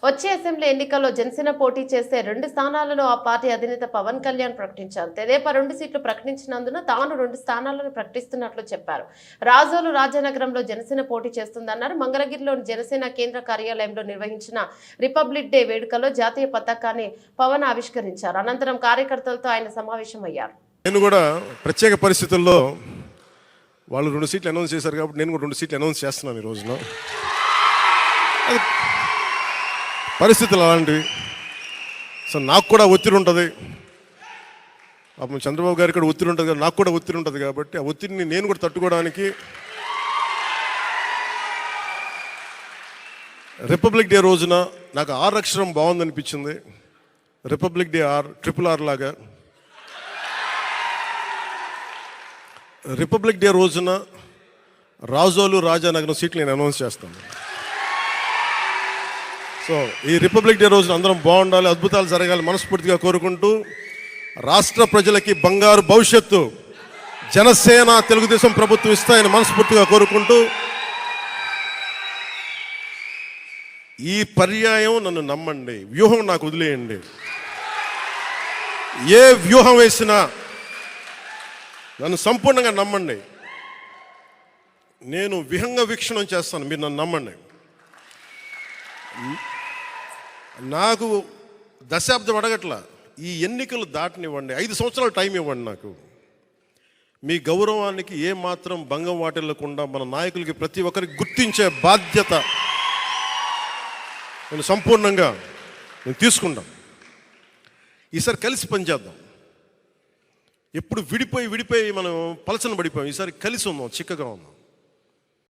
వచ్చే అసెంబ్లీ ఎన్నికల్లో జనసేన పోటీ చేసే 2 స్థానాలను ఆ పార్టీ అధినేత పవన్ కళ్యాణ్ ప్రకటించారు. తెదేపా 2 సీట్లు ప్రకటించినందున తాను 2 స్థానాలను ప్రకటిస్తున్నట్లు చెప్పారు. రాజోలు రాజానగరంలో జనసేన పోటీ చేస్తుందన్నారు. మంగళగిరిలోని జనసేన కేంద్ర కార్యాలయంలో నిర్వహించిన రిపబ్లిక్ డే వేడుకలో జాతీయ పతాకాన్ని పవన్ ఆవిష్కరించారు. అనంతరం కార్యకర్తలతో ఆయన సమావేశమయ్యారు. నేను కూడా ప్రత్యేక పరిస్థితుల్లో వాళ్ళు 2 సీట్లు అనౌన్స్ చేశారు కాబట్టి నేను కూడా 2 సీట్లు అనౌన్స్ చేస్తున్నాను ఈ రోజున. పరిస్థితులు అలాంటివి. సో నాకు కూడా ఒత్తిడి ఉంటుంది, అప్పుడు చంద్రబాబు గారికి కూడా ఒత్తిడి ఉంటుంది, నాకు కూడా ఒత్తిడి ఉంటుంది. కాబట్టి ఆ ఒత్తిడిని నేను కూడా తట్టుకోవడానికి రిపబ్లిక్ డే రోజున నాకు ఆర్ అక్షరం బాగుందనిపించింది. రిపబ్లిక్ డే RRR లాగా రిపబ్లిక్ డే రోజున రాజోలు రాజానగరం సీట్లు నేను అనౌన్స్ చేస్తాను. సో ఈ రిపబ్లిక్ డే రోజున అందరం బాగుండాలి, అద్భుతాలు జరగాలి మనస్ఫూర్తిగా కోరుకుంటూ, రాష్ట్ర ప్రజలకి బంగారు భవిష్యత్తు జనసేన తెలుగుదేశం ప్రభుత్వం ఇస్తాయని మనస్ఫూర్తిగా కోరుకుంటూ, ఈ పర్యాయం నన్ను నమ్మండి, వ్యూహం నాకు వదిలేయండి. ఏ వ్యూహం వేసినా నన్ను సంపూర్ణంగా నమ్మండి. నేను విహంగ వీక్షణం చేస్తాను, మీరు నన్ను నమ్మండి. నాకు దశాబ్దం అడగట్ల, ఈ ఎన్నికలు దాటనివ్వండి, 5 సంవత్సరాలు టైం ఇవ్వండి. నాకు మీ గౌరవానికి ఏమాత్రం భంగం వాటిల్లకుండా మన నాయకులకి ప్రతి ఒక్కరికి గుర్తించే బాధ్యత నేను సంపూర్ణంగా తీసుకుంటాం. ఈసారి కలిసి పనిచేద్దాం. ఎప్పుడు విడిపోయి మనం పలచన పడిపోయాం. ఈసారి కలిసి ఉందాం, చిక్కగా ఉందాం.